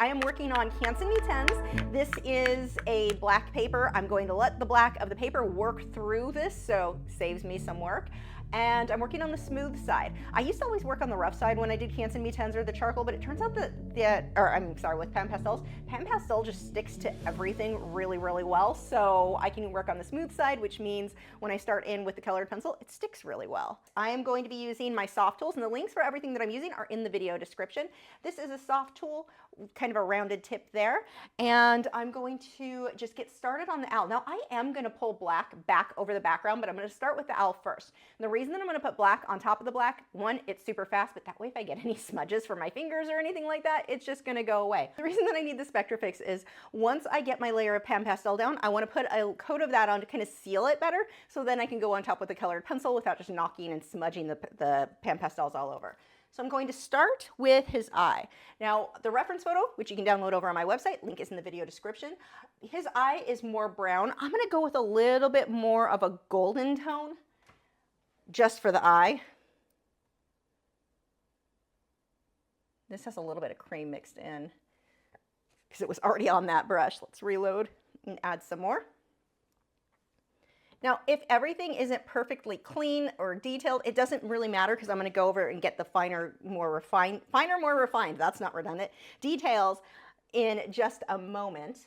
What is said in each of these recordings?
I am working on Inktense. This is a black paper. I'm going to let the black of the paper work through this, so saves me some work. And I'm working on the smooth side. I used to always work on the rough side when I did Inktense or the charcoal, but it turns out that with Pan Pastel just sticks to everything really, really well. So I can work on the smooth side, which means when I start in with the colored pencil, it sticks really well. I am going to be using my soft tools, and the links for everything that I'm using are in the video description. This is a soft tool, kind of a rounded tip there, and I'm going to just get started on the owl. Now I am going to pull black back over the background, but I'm going to start with the owl first. And the reason that I'm going to put black on top of the black, one, it's super fast, but that way if I get any smudges for my fingers or anything like that, it's just going to go away. The reason that I need the Spectrafix is once I get my layer of Pan Pastel down, I want to put a coat of that on to kind of seal it better, so then I can go on top with the colored pencil without just knocking and smudging the Pan Pastels all over. So I'm going to start with his eye. Now, the reference photo, which you can download over on my website, link is in the video description. His eye is more brown. I'm going to go with a little bit more of a golden tone just for the eye. This has a little bit of cream mixed in because it was already on that brush. Let's reload and add some more. Now, if everything isn't perfectly clean or detailed, it doesn't really matter because I'm going to go over and get the finer, more refined, that's not redundant, details in just a moment.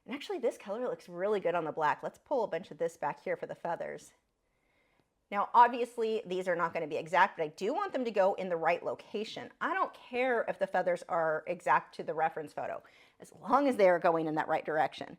And actually, this color looks really good on the black. Let's pull a bunch of this back here for the feathers. Now, obviously, these are not going to be exact, but I do want them to go in the right location. I don't care if the feathers are exact to the reference photo, as long as they are going in that right direction.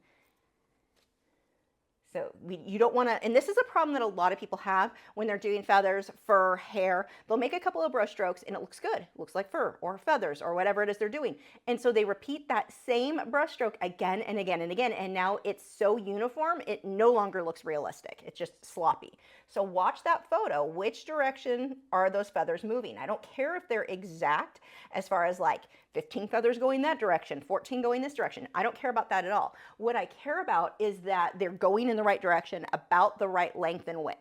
So you don't want to, and this is a problem that a lot of people have when they're doing feathers, fur, hair. They'll make a couple of brush strokes and it looks good. It looks like fur or feathers or whatever it is they're doing. And so they repeat that same brush stroke again and again and again. And now it's so uniform, it no longer looks realistic. It's just sloppy. So watch that photo. Which direction are those feathers moving? I don't care if they're exact as far as like 15 feathers going that direction, 14 going this direction. I don't care about that at all. What I care about is that they're going in the right direction, about the right length and width.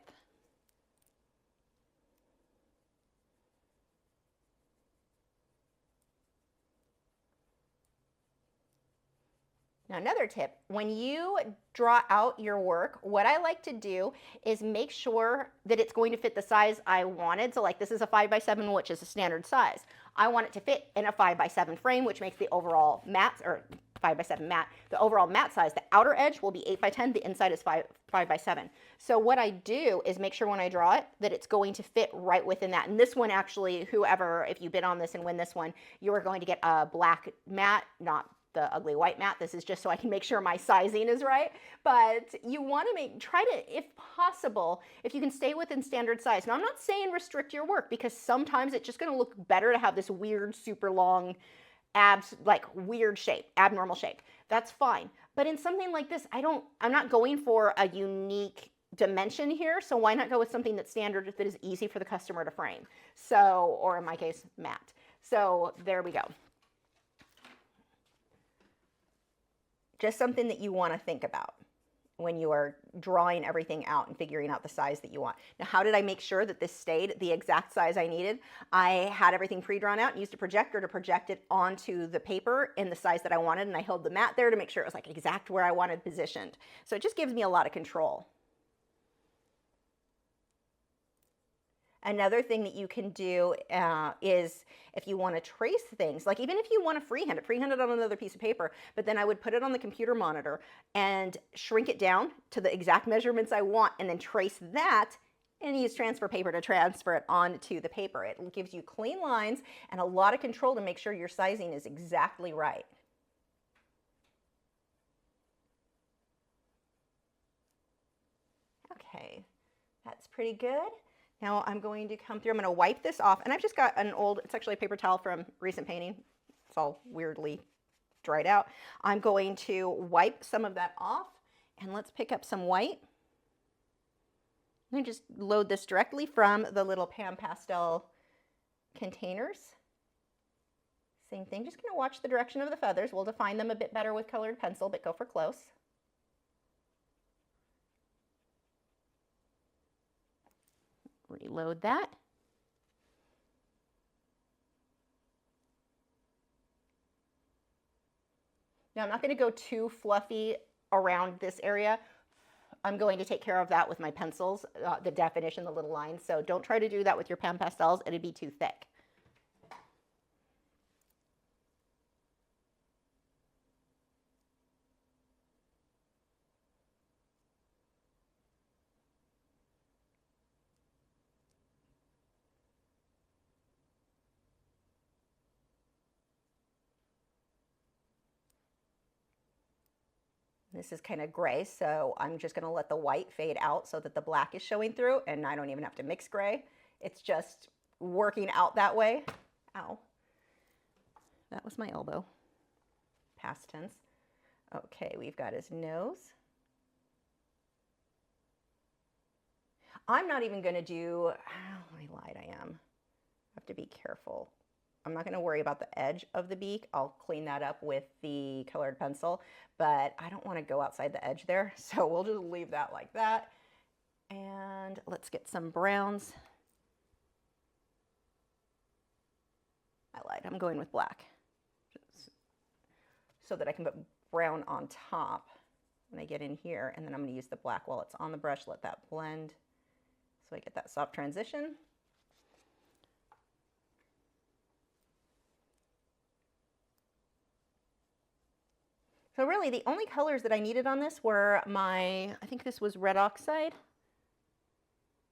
Now, another tip, when you draw out your work, what I like to do is make sure that it's going to fit the size I wanted. So like this is a 5x7, which is a standard size. I want it to fit in a 5x7 frame, which makes the overall matte, or 5x7 matte, the overall matte size. The outer edge will be 8x10, the inside is 5x7. So what I do is make sure when I draw it that it's going to fit right within that. And this one actually, whoever, if you bid on this and win this one, you are going to get a black matte, not the ugly white matte. This is just so I can make sure my sizing is right. But you want to try to, if possible, if you can stay within standard size. Now, I'm not saying restrict your work because sometimes it's just going to look better to have this weird, super long abs, like weird shape, abnormal shape. That's fine. But in something like this, I'm not going for a unique dimension here. So why not go with something that's standard that is easy for the customer to frame? So, or in my case, matte. So there we go. Just something that you want to think about when you are drawing everything out and figuring out the size that you want. Now, how did I make sure that this stayed the exact size I needed? I had everything pre-drawn out and used a projector to project it onto the paper in the size that I wanted, and I held the mat there to make sure it was like exact where I wanted positioned. So it just gives me a lot of control. Another thing that you can do is if you want to trace things, like even if you want to freehand it on another piece of paper, but then I would put it on the computer monitor and shrink it down to the exact measurements I want and then trace that and use transfer paper to transfer it onto the paper. It gives you clean lines and a lot of control to make sure your sizing is exactly right. Okay, that's pretty good. Now I'm going to come through, I'm going to wipe this off, and I've just got an old, it's actually a paper towel from recent painting. It's all weirdly dried out. I'm going to wipe some of that off, and let's pick up some white. And just load this directly from the little Pan Pastel containers. Same thing, just going to watch the direction of the feathers. We'll define them a bit better with colored pencil, but go for close. Reload that. Now I'm not going to go too fluffy around this area. I'm going to take care of that with my pencils, the definition, the little lines. So don't try to do that with your pan pastels. It'd be too thick. This is kind of gray, so I'm just going to let the white fade out so that the black is showing through, and I don't even have to mix gray. It's just working out that way. Ow. That was my elbow. Past tense. Okay, we've got his nose. I'm not even going to do, oh, I lied, I am. I have to be careful. I'm not going to worry about the edge of the beak. I'll clean that up with the colored pencil, but I don't want to go outside the edge there, so we'll just leave that like that. And let's get some browns. I lied, I'm going with black so that I can put brown on top when I get in here, and then I'm going to use the black while it's on the brush, let that blend so I get that soft transition. So really the only colors that I needed on this were I think this was red oxide.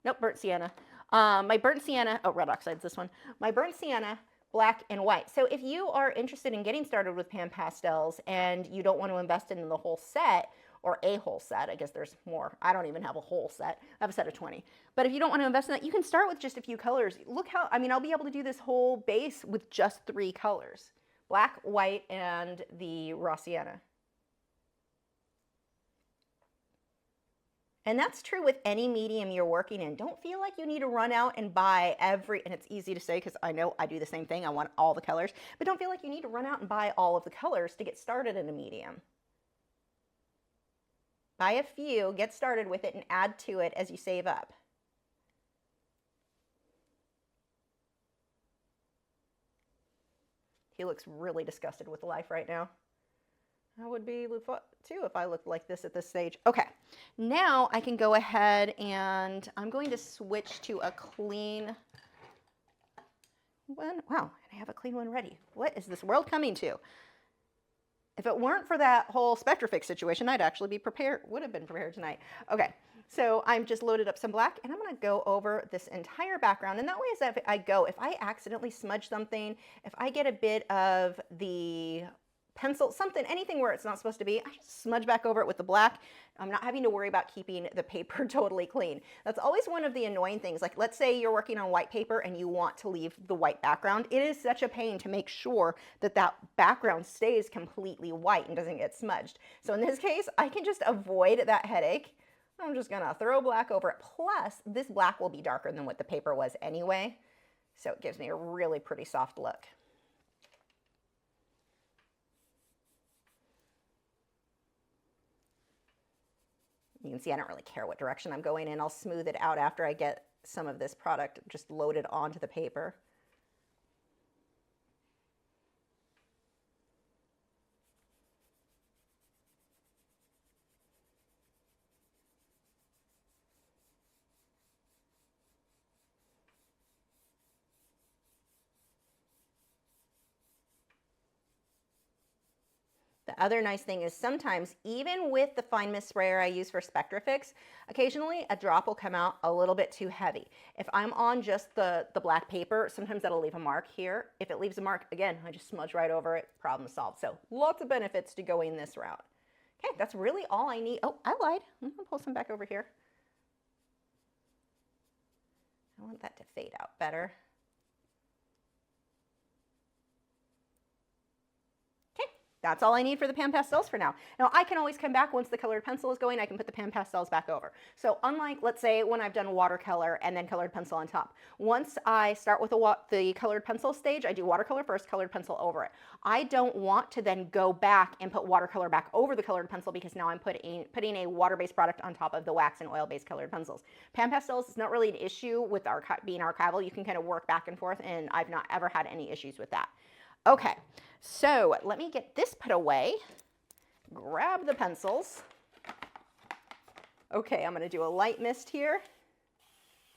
Nope, burnt sienna. My burnt sienna, oh, red oxide's this one. My burnt sienna, black and white. So if you are interested in getting started with pan pastels and you don't want to invest in the whole set, or a whole set, I guess there's more. I don't even have a whole set. I have a set of 20. But if you don't want to invest in that, you can start with just a few colors. Look how, I mean, I'll be able to do this whole base with just 3 colors. Black, white, and the raw sienna. And that's true with any medium you're working in. Don't feel like you need to run out and buy and it's easy to say because I know I do the same thing. I want all the colors, but don't feel like you need to run out and buy all of the colors to get started in a medium. Buy a few, get started with it, and add to it as you save up. He looks really disgusted with life right now. I would be too if I looked like this at this stage. Okay, now I can go ahead and I'm going to switch to a clean one. Wow, I have a clean one ready. What is this world coming to? If it weren't for that whole Spectrafix situation, I'd actually be prepared, would have been prepared tonight. Okay, so I'm just loaded up some black and I'm gonna go over this entire background. And that way as if I accidentally smudge something, if I get a bit of the pencil, something, anything where it's not supposed to be, I just smudge back over it with the black. I'm not having to worry about keeping the paper totally clean. That's always one of the annoying things. Like let's say you're working on white paper and you want to leave the white background. It is such a pain to make sure that that background stays completely white and doesn't get smudged. So in this case, I can just avoid that headache. I'm just gonna throw black over it. Plus, this black will be darker than what the paper was anyway. So it gives me a really pretty soft look. You can see I don't really care what direction I'm going in. I'll smooth it out after I get some of this product just loaded onto the paper. The other nice thing is sometimes, even with the fine mist sprayer I use for Spectrafix, occasionally a drop will come out a little bit too heavy. If I'm on just the black paper, sometimes that'll leave a mark here. If it leaves a mark, again, I just smudge right over it, problem solved. So lots of benefits to going this route. Okay, that's really all I need. Oh, I lied. I'm gonna pull some back over here. I want that to fade out better. That's all I need for the pan pastels for now. Now I can always come back once the colored pencil is going, I can put the pan pastels back over. So unlike, let's say, when I've done watercolor and then colored pencil on top, once I start with the colored pencil stage, I do watercolor first, colored pencil over it. I don't want to then go back and put watercolor back over the colored pencil because now I'm putting a water-based product on top of the wax and oil-based colored pencils. Pan pastels is not really an issue with being archival. You can kind of work back and forth, and I've not ever had any issues with that. Okay, so let me get this put away. grab the pencils. Okay, I'm going to do a light mist here.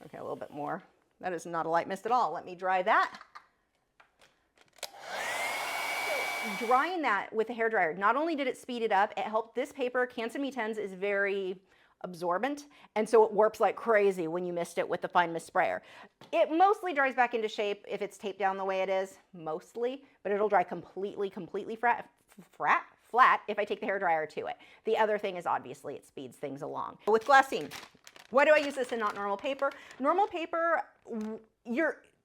Okay, a little bit more. That is not a light mist at all. Let me dry that. So, drying that with a hairdryer, not only did it speed it up, it helped this paper. Inktense MeTens is very absorbent, and so it warps like crazy when you mist it with the fine mist sprayer. It mostly dries back into shape if it's taped down the way it is, mostly, but it'll dry completely flat if I take the hairdryer to it. The other thing is obviously it speeds things along. With glassine, why do I use this and not normal paper? Normal paper,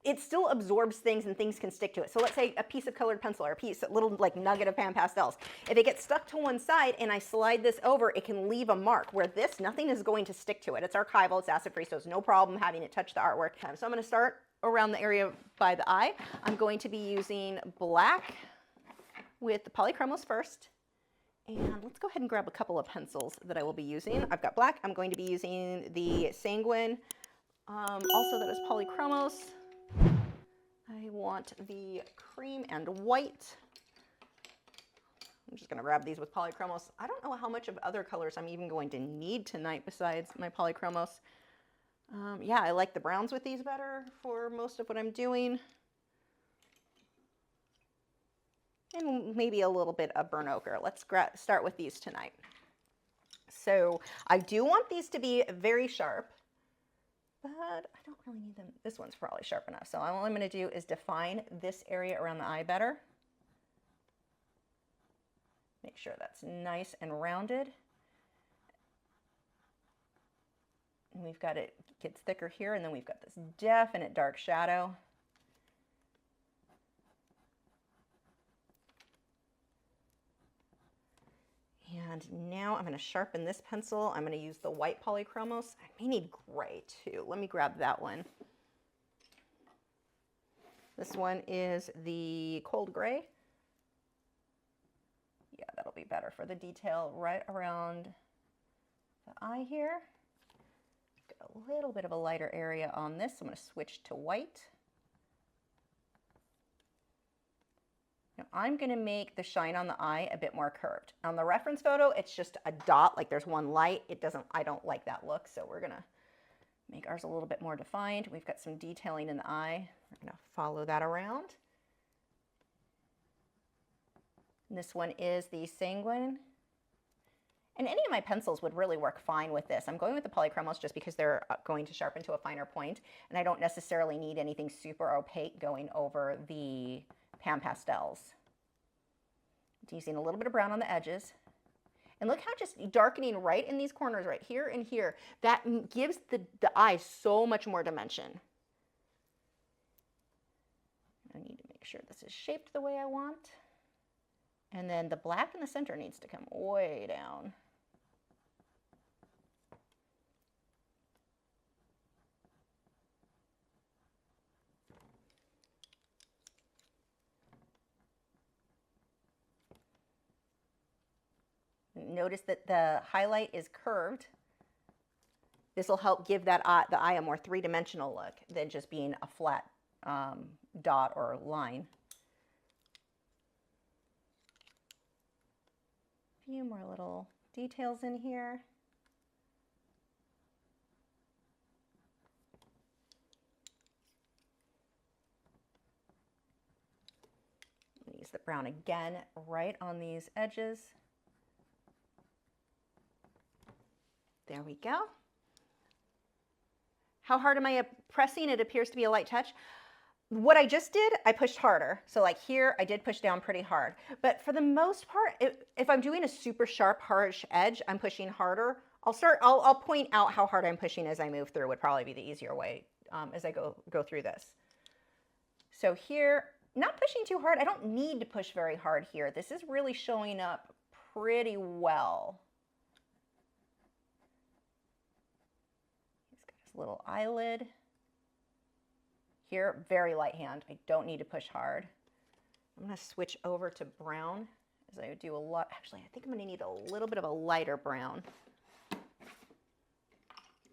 it still absorbs things and things can stick to it. So let's say a piece of colored pencil or a little like nugget of pan pastels. If it gets stuck to one side and I slide this over, it can leave a mark, where this, nothing is going to stick to it. It's archival, it's acid free, so it's no problem having it touch the artwork. So I'm gonna start around the area by the eye. I'm going to be using black with the polychromos first. And let's go ahead and grab a couple of pencils that I will be using. I've got black. I'm going to be using the Sanguine. Also, that is polychromos. I want the cream and white. I'm just going to grab these with polychromos. I don't know how much of other colors I'm even going to need tonight besides my polychromos. Yeah, I like the browns with these better for most of what I'm doing. And maybe a little bit of burnt ochre. Let's start with these tonight. So I do want these to be very sharp, but I don't really need them. This one's probably sharp enough. So all I'm going to do is define this area around the eye better. Make sure that's nice and rounded. And we've got it gets thicker here, and then we've got this definite dark shadow. And now I'm going to sharpen this pencil. I'm going to use the white polychromos. I may need gray too. Let me grab that one. This one is the cold gray. Yeah, that'll be better for the detail right around the eye here. Got a little bit of a lighter area on this. I'm going to switch to white. Now I'm going to make the shine on the eye a bit more curved. On the reference photo, it's just a dot, like there's one light. I don't like that look, so we're going to make ours a little bit more defined. We've got some detailing in the eye. We're going to follow that around. And this one is the Sanguine. And any of my pencils would really work fine with this. I'm going with the polychromos just because they're going to sharpen to a finer point, and I don't necessarily need anything super opaque going over the pan pastels. Using a little bit of brown on the edges. And look how just darkening right in these corners right here and here, that gives the eye so much more dimension. I need to make sure this is shaped the way I want. And then the black in the center needs to come way down. Notice that the highlight is curved. This will help give that the eye a more three-dimensional look than just being a flat dot or line. A few more little details in here. Use the brown again right on these edges. There we go. How hard am I pressing? It appears to be a light touch. What I just did, I pushed harder. So like here, I did push down pretty hard. But for the most part, if I'm doing a super sharp, harsh edge, I'm pushing harder. I'll point out how hard I'm pushing as I move through would probably be the easier way as I go through this. So here, not pushing too hard. I don't need to push very hard here. This is really showing up pretty well. Little eyelid. Here, very light hand. I don't need to push hard. I'm going to switch over to brown as I do a lot. Actually, I think I'm going to need a little bit of a lighter brown.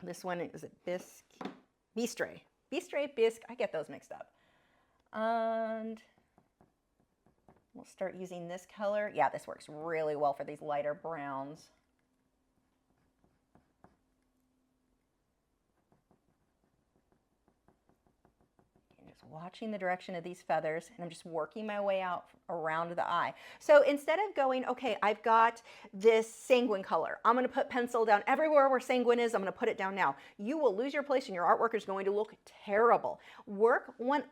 This one is a Bistre. Bistre, Bisque. I get those mixed up. And We'll start using this color. Yeah, this works really well for these lighter browns. Watching the direction of these feathers, and I'm just working my way out around the eye. So instead of going, okay, I've got this sanguine color, I'm going to put pencil down everywhere where sanguine is, I'm going to put it down now. You will lose your place and your artwork is going to look terrible.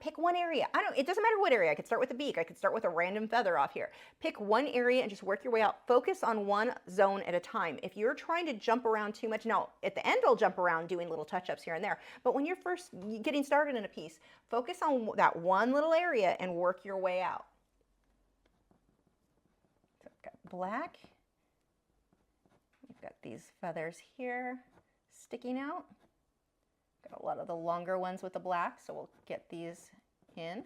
Pick one area. It doesn't matter what area. I could start with a beak. I could start with a random feather off here. Pick one area and just work your way out. Focus on one zone at a time. If you're trying to jump around too much, now at the end I'll jump around doing little touch-ups here and there, but when you're first getting started in a piece, focus on that one little area and work your way out. So I've got black. We've got these feathers here sticking out. Got a lot of the longer ones with the black, so we'll get these in.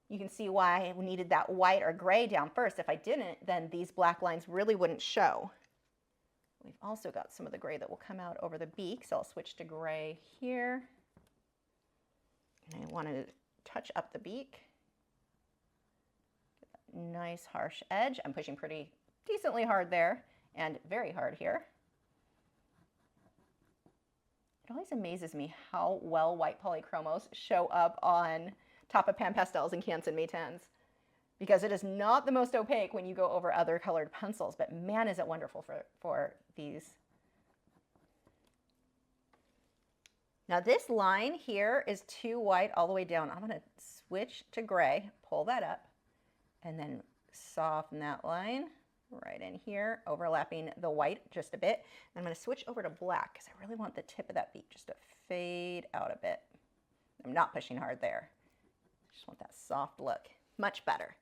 You can see why we needed that white or gray down first. If I didn't, then these black lines really wouldn't show. We've also got some of the gray that will come out over the beak, so I'll switch to gray here. And I want to touch up the beak. Get that nice harsh edge. I'm pushing pretty decently hard there and very hard here. It always amazes me how well white polychromos show up on top of pan pastels and Inktense and MeWe, because it is not the most opaque when you go over other colored pencils, but man, is it wonderful for these. Now this line here is too white all the way down. I'm going to switch to gray, pull that up, and then soften that line right in here, overlapping the white just a bit. And I'm going to switch over to black because I really want the tip of that beak just to fade out a bit. I'm not pushing hard there. I just want that soft look. Much better.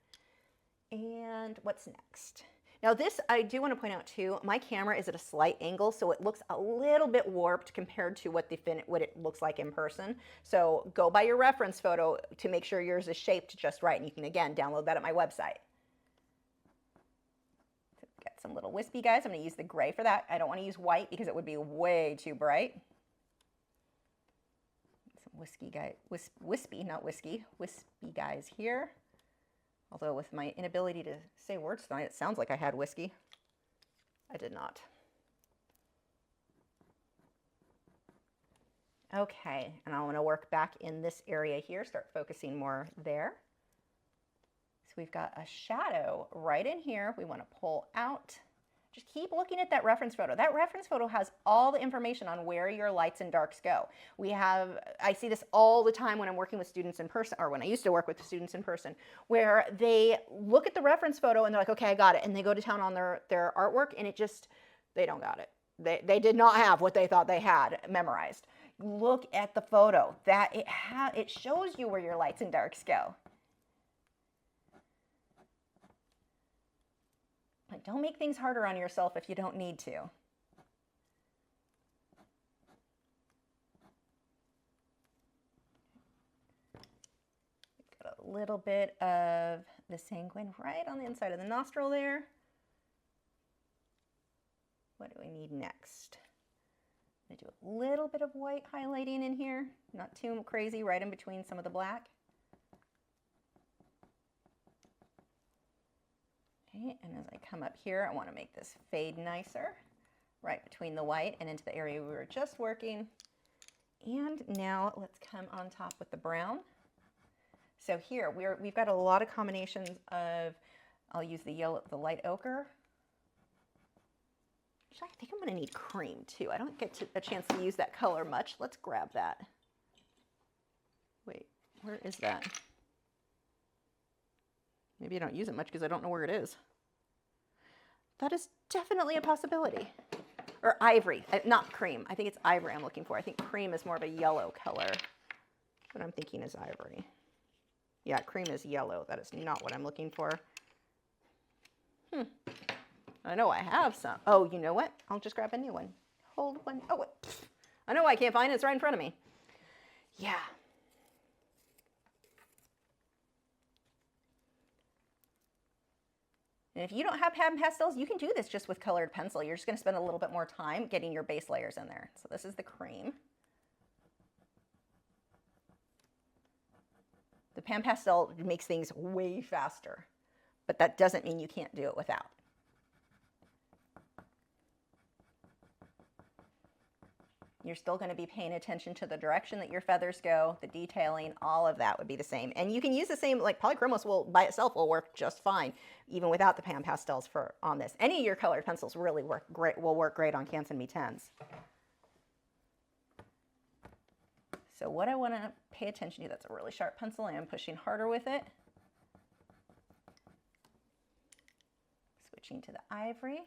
And what's next? Now this, I do want to point out too, my camera is at a slight angle, so it looks a little bit warped compared to what it looks like in person. So go by your reference photo to make sure yours is shaped just right, and you can, again, download that at my website. So got some little wispy guys. I'm going to use the gray for that. I don't want to use white because it would be way too bright. Some wispy guys here. Although with my inability to say words tonight, it sounds like I had whiskey. I did not. Okay, and I want to work back in this area here, start focusing more there. So we've got a shadow right in here. We want to pull out. Just keep looking at that reference photo. That reference photo has all the information on where your lights and darks go. I see this all the time when I'm working with students in person, or when I used to work with students in person, where they look at the reference photo and they're like, okay, I got it. And they go to town on their artwork and they don't got it. They did not have what they thought they had memorized. Look at the photo. It shows you where your lights and darks go. But don't make things harder on yourself if you don't need to. Got a little bit of the sanguine right on the inside of the nostril there. What do we need next? I'm going to do a little bit of white highlighting in here, not too crazy, right in between some of the black. Okay, and as I come up here, I want to make this fade nicer, right between the white and into the area we were just working. And now let's come on top with the brown. So here we've got a lot of combinations of, I'll use the light ochre. Actually, I think I'm going to need cream too. I don't get a chance to use that color much. Let's grab that. Wait, where is that? Maybe I don't use it much because I don't know where it is. That is definitely a possibility. Or ivory, not cream. I think it's ivory I'm looking for. I think cream is more of a yellow color. What I'm thinking is ivory. Yeah, cream is yellow. That is not what I'm looking for. I know I have some. Oh, you know what? I'll just grab a new one. Hold one. Oh, wait. I know I can't find it. It's right in front of me. Yeah. And if you don't have pan pastels, you can do this just with colored pencil. You're just going to spend a little bit more time getting your base layers in there. So this is the cream. The pan pastel makes things way faster. but that doesn't mean you can't do it without. You're still going to be paying attention to the direction that your feathers go, the detailing, all of that would be the same. And you can use the same, like polychromos will by itself will work just fine, even without the pan pastels on this. Any of your colored pencils really will work great on Canson MeTens. So what I want to pay attention to, that's a really sharp pencil. I am pushing harder with it. Switching to the ivory.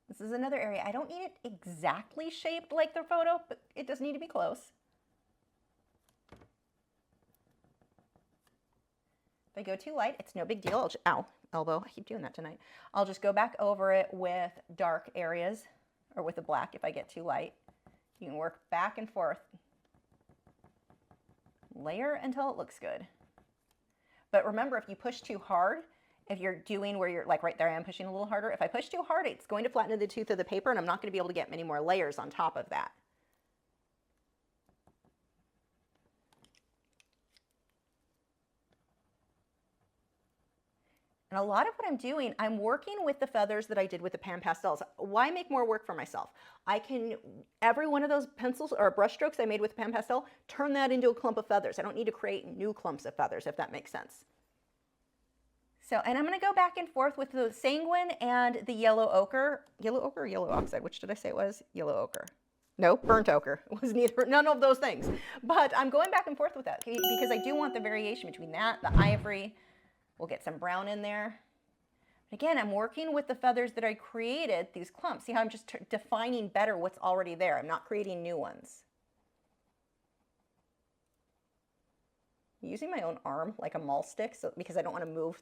This is another area. I don't need it exactly shaped like the photo, but it does need to be close. If I go too light, it's no big deal. Ow, elbow, I keep doing that tonight. I'll just go back over it with dark areas, or with the black if I get too light. You can work back and forth. Layer until it looks good. But remember, if you push too hard, if you're doing where you're like right there, I am pushing a little harder. If I push too hard, it's going to flatten the tooth of the paper and I'm not going to be able to get many more layers on top of that. And a lot of what I'm doing, I'm working with the feathers that I did with the pan pastels. Why make more work for myself? I can, every one of those pencils or brush strokes I made with the pan pastel, turn that into a clump of feathers. I don't need to create new clumps of feathers, if that makes sense. So, and I'm going to go back and forth with the sanguine and the yellow ochre. Yellow ochre or yellow oxide? Which did I say it was? Yellow ochre. No, burnt ochre. It was neither, none of those things. But I'm going back and forth with that because I do want the variation between that, the ivory. We'll get some brown in there. Again, I'm working with the feathers that I created, these clumps. See how I'm just defining better what's already there. I'm not creating new ones. Using my own arm like a maul stick because I don't want to move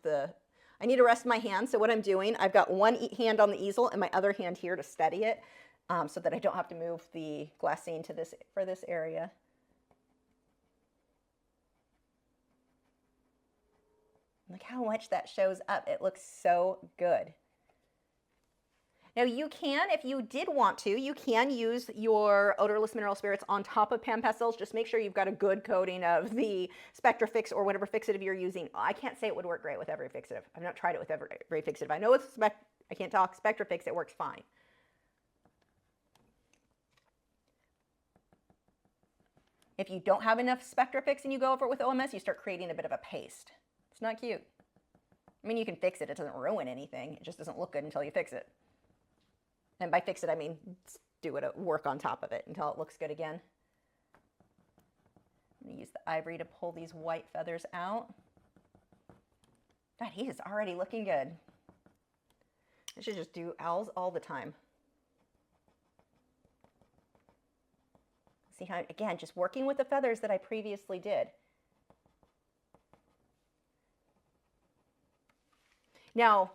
I need to rest my hand. So what I'm doing, I've got one hand on the easel and my other hand here to steady it so that I don't have to move the glassine for this area. Look how much that shows up. It looks so good. Now you can, if you did want to, you can use your odorless mineral spirits on top of pan pastels. Just make sure you've got a good coating of the Spectrafix or whatever fixative you're using. I can't say it would work great with every fixative. I've not tried it with every fixative. I know it's I can't talk Spectrafix, it works fine. If you don't have enough Spectrafix and you go over it with OMS, you start creating a bit of a paste. It's not cute. I mean, you can fix it. It doesn't ruin anything. It just doesn't look good until you fix it. And by fix it, I mean do it, work on top of it until it looks good again. I'm going to use the ivory to pull these white feathers out. God, he is already looking good. I should just do owls all the time. See how, again, just working with the feathers that I previously did. Now,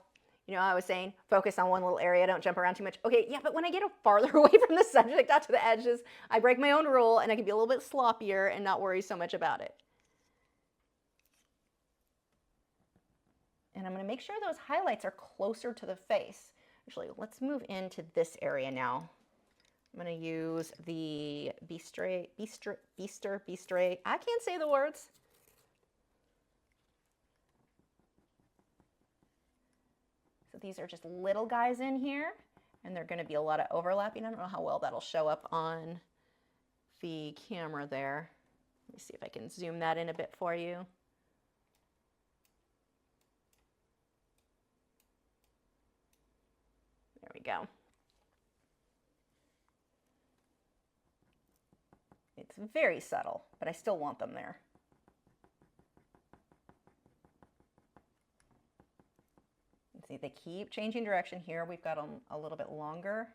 you know, I was saying, focus on one little area, don't jump around too much. Okay, yeah, but when I get farther away from the subject out to the edges, I break my own rule and I can be a little bit sloppier and not worry so much about it. And I'm going to make sure those highlights are closer to the face. Actually, let's move into this area now. I'm going to use the Bistre. I can't say the words. So these are just little guys in here, and they're going to be a lot of overlapping. I don't know how well that'll show up on the camera there. Let me see if I can zoom that in a bit for you. There we go. It's very subtle, but I still want them there. See, they keep changing direction here. We've got them a little bit longer.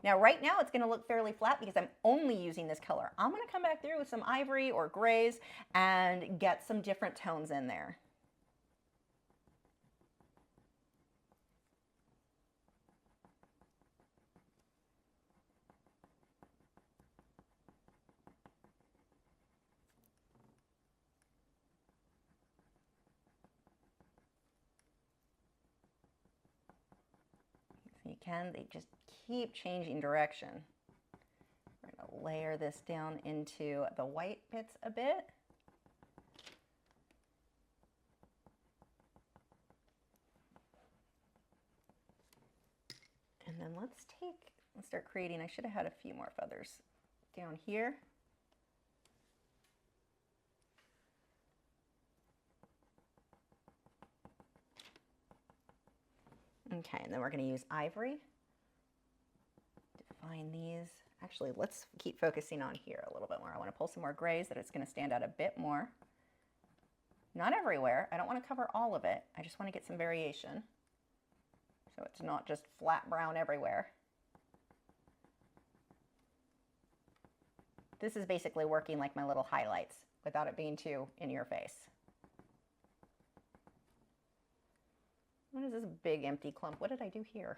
Now, right now, it's going to look fairly flat because I'm only using this color. I'm going to come back through with some ivory or grays and get some different tones in there. So you can, they just keep changing direction. We're going to layer this down into the white bits a bit. let's start creating. I should have had a few more feathers down here. Okay, and then we're going to use ivory. Define these. Actually, let's keep focusing on here a little bit more. I want to pull some more grays that it's going to stand out a bit more. Not everywhere. I don't want to cover all of it. I just want to get some variation. So it's not just flat brown everywhere. This is basically working like my little highlights without it being too in your face. What is this big empty clump? What did I do here?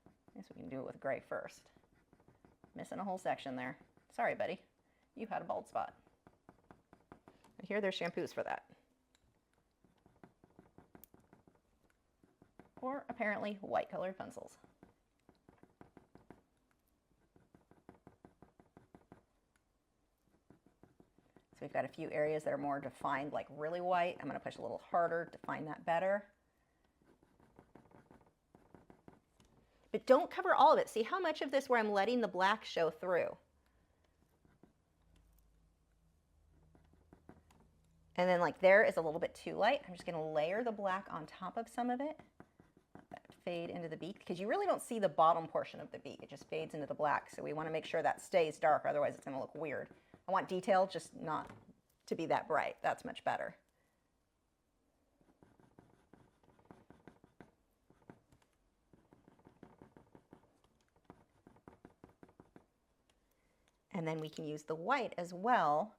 I guess we can do it with gray first. Missing a whole section there. Sorry, buddy. You had a bald spot. But here there's shampoos for that. Or apparently white colored pencils. So we've got a few areas that are more defined, like really white. I'm going to push a little harder to find that better. But don't cover all of it. See how much of this where I'm letting the black show through. And then like there is a little bit too light. I'm just going to layer the black on top of some of it. Let that fade into the beak because you really don't see the bottom portion of the beak. It just fades into the black. So we want to make sure that stays dark. Otherwise it's going to look weird. I want detail, just not to be that bright. That's much better. And then we can use the white as well.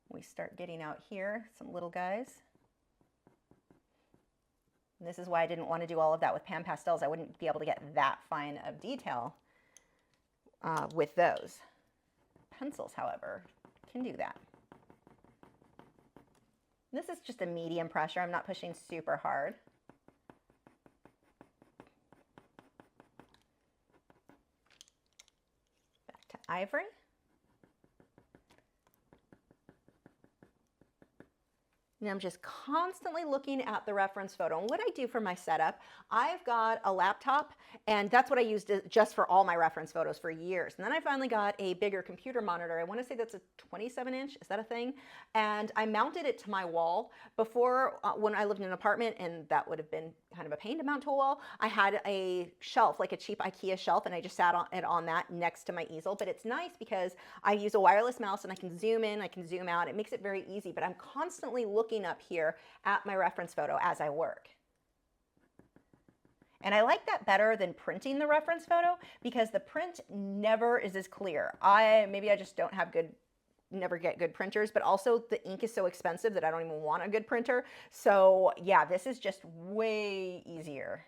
We start getting out here some little guys. And this is why I didn't want to do all of that with pan pastels. I wouldn't be able to get that fine of detail with those. Pencils, however, can do that. This is just a medium pressure. I'm not pushing super hard. Back to ivory. And I'm just constantly looking at the reference photo. And what I do for my setup, I've got a laptop, and that's what I used just for all my reference photos for years. And then I finally got a bigger computer monitor. I want to say that's a 27-inch. Is that a thing? And I mounted it to my wall. Before, when I lived in an apartment, and that would have been kind of a pain to mount to a wall, I had a shelf, like a cheap IKEA shelf, and I just sat on that next to my easel. But it's nice because I use a wireless mouse, and I can zoom in, I can zoom out. It makes it very easy, but I'm constantly looking up here at my reference photo as I work. And I like that better than printing the reference photo because the print never is as clear. Maybe I just don't have never get good printers, but also the ink is so expensive that I don't even want a good printer. So yeah, this is just way easier.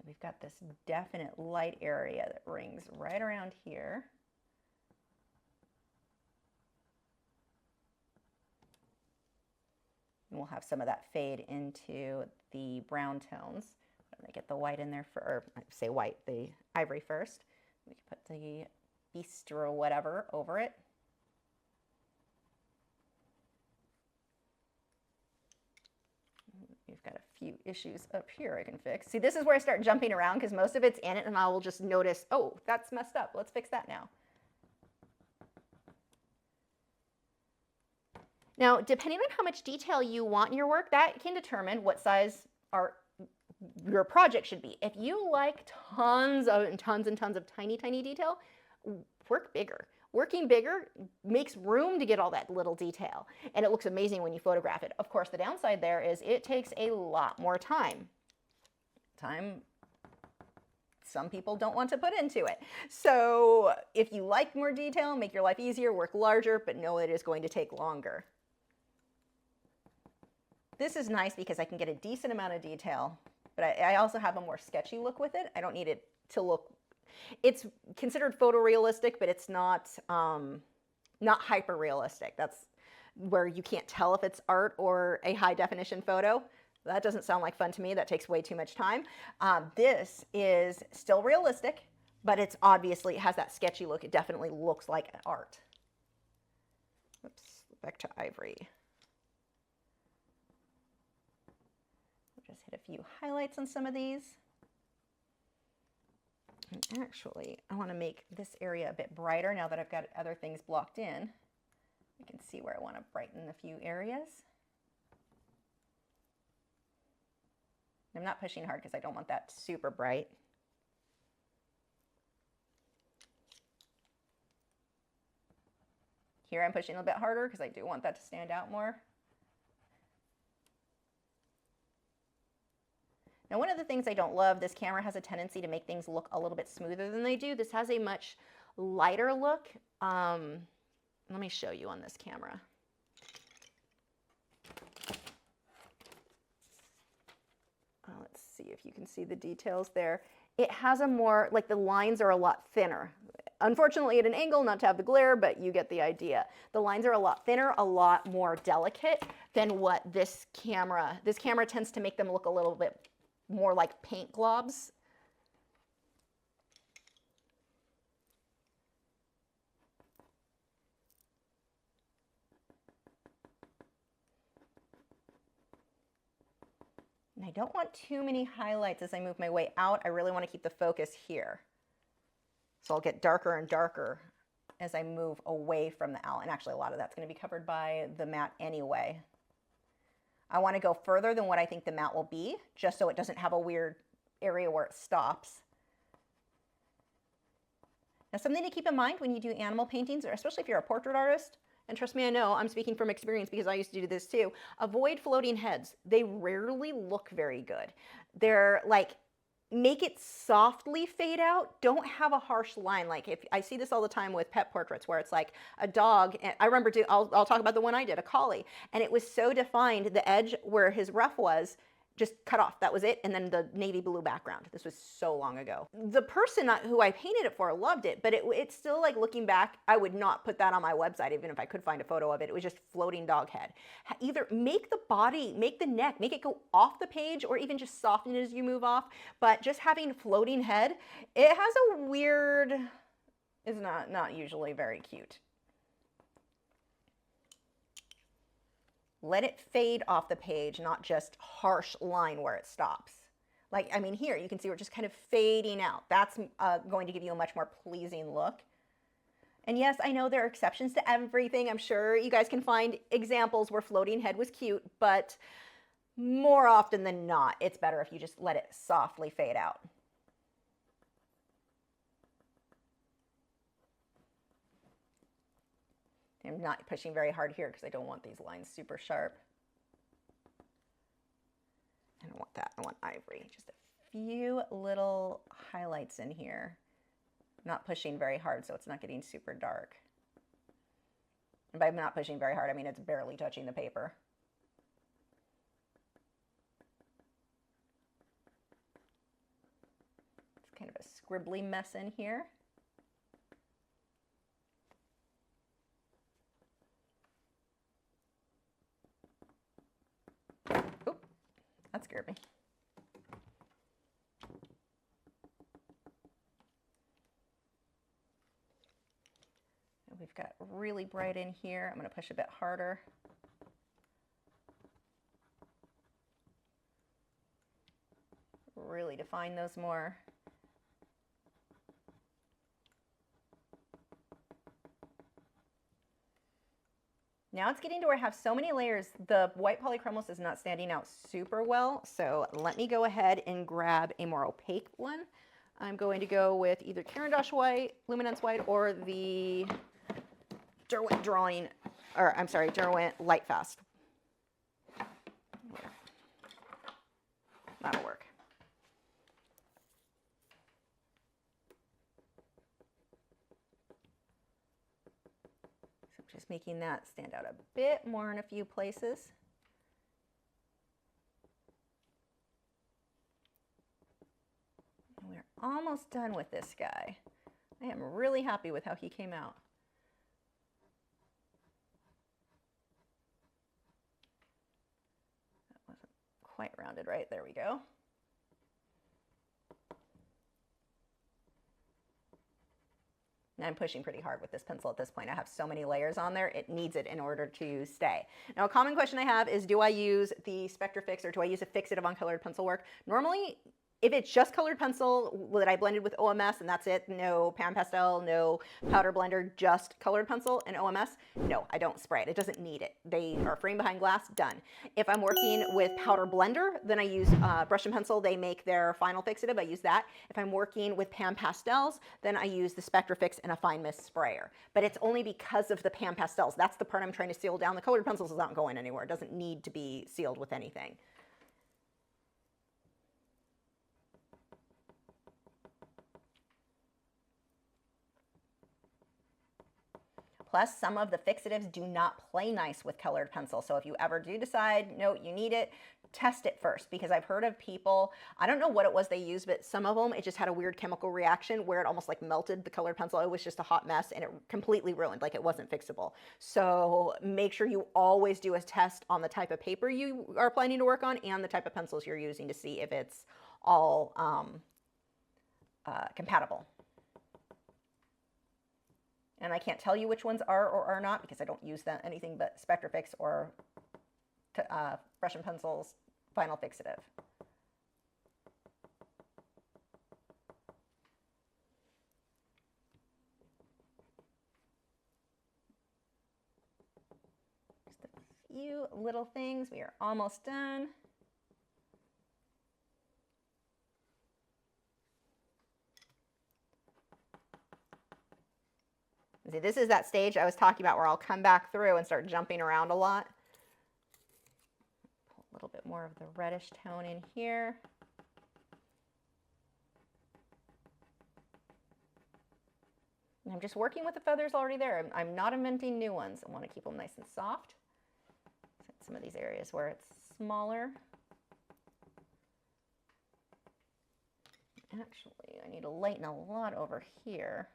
We've got this definite light area that rings right around here. And we'll have some of that fade into the brown tones. I'm gonna get the white in there or I say white, the ivory first. We can put the beast or whatever over it. We've got a few issues up here I can fix. See, this is where I start jumping around because most of it's in it and I will just notice, oh, that's messed up. Let's fix that now. Now, depending on how much detail you want in your work, that can determine what size art your project should be. If you like tons and tons of tiny, tiny detail, work bigger. Working bigger makes room to get all that little detail, and it looks amazing when you photograph it. Of course, the downside there is it takes a lot more time. Some people don't want to put into it. So if you like more detail, make your life easier, work larger, but know it is going to take longer. This is nice because I can get a decent amount of detail, but I also have a more sketchy look with it. I don't need it to look. It's considered photorealistic, but it's not hyper realistic. That's where you can't tell if it's art or a high definition photo. That doesn't sound like fun to me. That takes way too much time. This is still realistic, but it's obviously, it has that sketchy look. It definitely looks like art. Oops, back to ivory. I'll just hit a few highlights on some of these. And actually, I want to make this area a bit brighter now that I've got other things blocked in. I can see where I want to brighten a few areas. I'm not pushing hard because I don't want that super bright. Here I'm pushing a bit harder because I do want that to stand out more. Now, one of the things I don't love, this camera has a tendency to make things look a little bit smoother than they do. This has a much lighter look. Let me show you on this camera. Let's see if you can see the details there. It has a more, like the lines are a lot thinner. Unfortunately at an angle, not to have the glare, but you get the idea. The lines are a lot thinner, a lot more delicate than what this camera tends to make them look a little bit more like paint globs. And I don't want too many highlights as I move my way out. I really want to keep the focus here. So I'll get darker and darker as I move away from the owl. And actually a lot of that's going to be covered by the matte anyway. I want to go further than what I think the matte will be, just so it doesn't have a weird area where it stops. Now, something to keep in mind when you do animal paintings, or especially if you're a portrait artist, and trust me, I know, I'm speaking from experience because I used to do this too, avoid floating heads. They rarely look very good. They're like, make it softly fade out. Don't have a harsh line. Like if I see this all the time with pet portraits where it's like a dog, and I remember, I'll talk about the one I did, a collie, and it was so defined, the edge where his ruff was just cut off. That was it. And then the navy blue background. This was so long ago. The person who I painted it for loved it, but it's still like looking back, I would not put that on my website even if I could find a photo of it. It was just floating dog head. Either make the body, make the neck, make it go off the page or even just soften it as you move off. But just having floating head, it has a weird, is not usually very cute. Let it fade off the page, not just harsh line where it stops. Like, I mean, here you can see we're just kind of fading out. That's going to give you a much more pleasing look. And yes, I know there are exceptions to everything. I'm sure you guys can find examples where floating head was cute, but more often than not, it's better if you just let it softly fade out. I'm not pushing very hard here because I don't want these lines super sharp. I don't want that. I want ivory. Just a few little highlights in here. I'm not pushing very hard, so it's not getting super dark. And by not pushing very hard, I mean it's barely touching the paper. It's kind of a scribbly mess in here. That scared me. And we've got really bright in here. I'm going to push a bit harder. Really define those more. Now it's getting to where I have so many layers, the white polychromos is not standing out super well, so let me go ahead and grab a more opaque one. I'm going to go with either Caran d'Ache white, Luminance white, or the Derwent Lightfast. That'll work. Just making that stand out a bit more in a few places. We're almost done with this guy. I am really happy with how he came out. That wasn't quite rounded right. There we go. And I'm pushing pretty hard with this pencil at this point. I have so many layers on there, it needs it in order to stay. Now, a common question I have is, do I use the Spectrafix or do I use a fixative on colored pencil work? Normally, if it's just colored pencil that I blended with OMS and that's it, no pan pastel, no powder blender, just colored pencil and OMS, no, I don't spray it. It doesn't need it. They are frame behind glass, done. If I'm working with powder blender, then I use brush and pencil. They make their final fixative. I use that. If I'm working with pan pastels, then I use the Spectrafix and a fine mist sprayer. But it's only because of the pan pastels. That's the part I'm trying to seal down. The colored pencils is not going anywhere. It doesn't need to be sealed with anything. Plus, some of the fixatives do not play nice with colored pencil. So if you ever do decide, no, you need it, test it first, because I've heard of people, I don't know what it was they used, but some of them, it just had a weird chemical reaction where it almost like melted the colored pencil. It was just a hot mess and it completely ruined, like it wasn't fixable. So make sure you always do a test on the type of paper you are planning to work on and the type of pencils you're using to see if it's all compatible. And I can't tell you which ones are or are not because I don't use anything but Spectrafix or brush and pencils final fixative. Just a few little things. We are almost done. See, this is that stage I was talking about where I'll come back through and start jumping around a lot. Pull a little bit more of the reddish tone in here. And I'm just working with the feathers already there. I'm not inventing new ones. I want to keep them nice and soft. Some of these areas where it's smaller. Actually, I need to lighten a lot over here.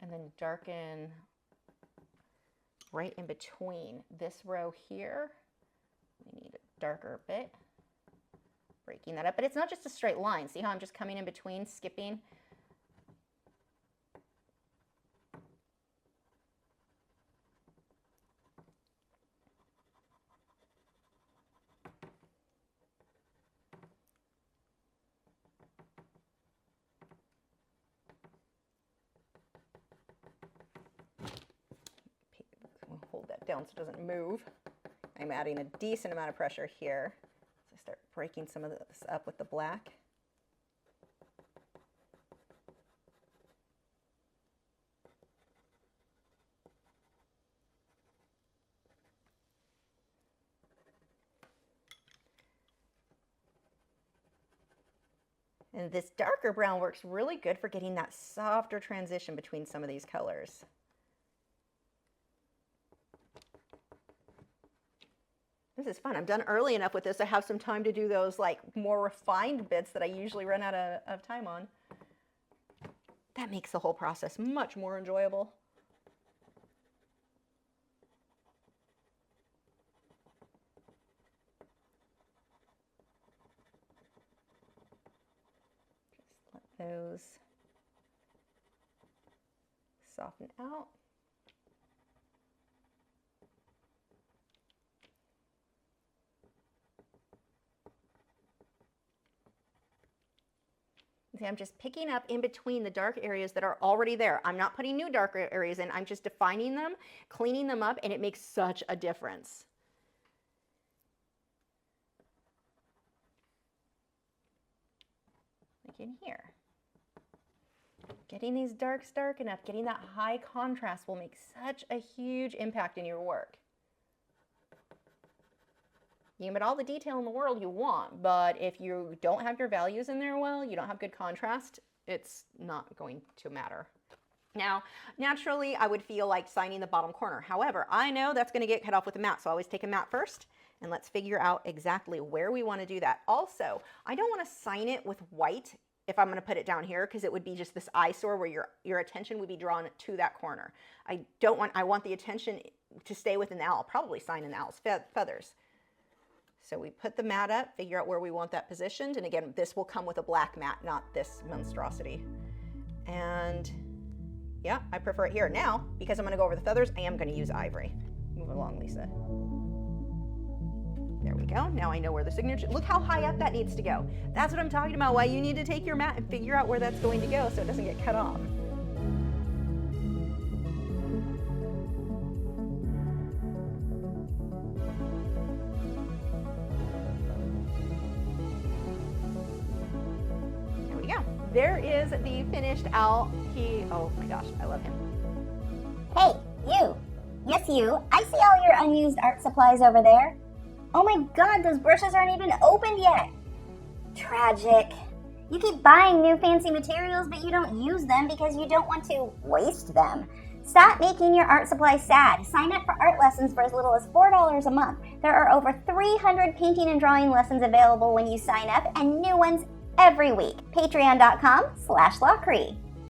And then darken right in between this row here. We need a darker bit, breaking that up. But it's not just a straight line. See how I'm just coming in between, skipping? Hold that down so it doesn't move. I'm adding a decent amount of pressure here. So I start breaking some of this up with the black. And this darker brown works really good for getting that softer transition between some of these colors. This is fun. I'm done early enough with this. I have some time to do those like more refined bits that I usually run out of time on. That makes the whole process much more enjoyable. Just let those soften out. See, I'm just picking up in between the dark areas that are already there. I'm not putting new darker areas in. I'm just defining them, cleaning them up, and it makes such a difference. Like in here. Getting these darks dark enough, getting that high contrast will make such a huge impact in your work. You can put all the detail in the world you want, but if you don't have your values in there well, you don't have good contrast, it's not going to matter. Now, naturally, I would feel like signing the bottom corner. However, I know that's going to get cut off with a mat, so I always take a mat first, and let's figure out exactly where we want to do that. Also, I don't want to sign it with white if I'm going to put it down here, because it would be just this eyesore where your attention would be drawn to that corner. I want the attention to stay within the owl. I'll probably sign in the owl's feathers. So we put the mat up, figure out where we want that positioned. And again, this will come with a black mat, not this monstrosity. And Yeah, I prefer it here. Now, because I'm gonna go over the feathers, I am gonna use ivory. Move along, Lisa. There we go. Now I know where the signature, look how high up that needs to go. That's what I'm talking about, why you need to take your mat and figure out where that's going to go so it doesn't get cut off. There we go. There is the finished owl. Oh my gosh, I love him. Hey, you. Yes, you. I see all your unused art supplies over there. Oh my god, those brushes aren't even opened yet. Tragic. You keep buying new fancy materials, but you don't use them because you don't want to waste them. Stop making your art supplies sad. Sign up for art lessons for as little as $4 a month. There are over 300 painting and drawing lessons available when you sign up, and new ones every week. Patreon.com/Lachri.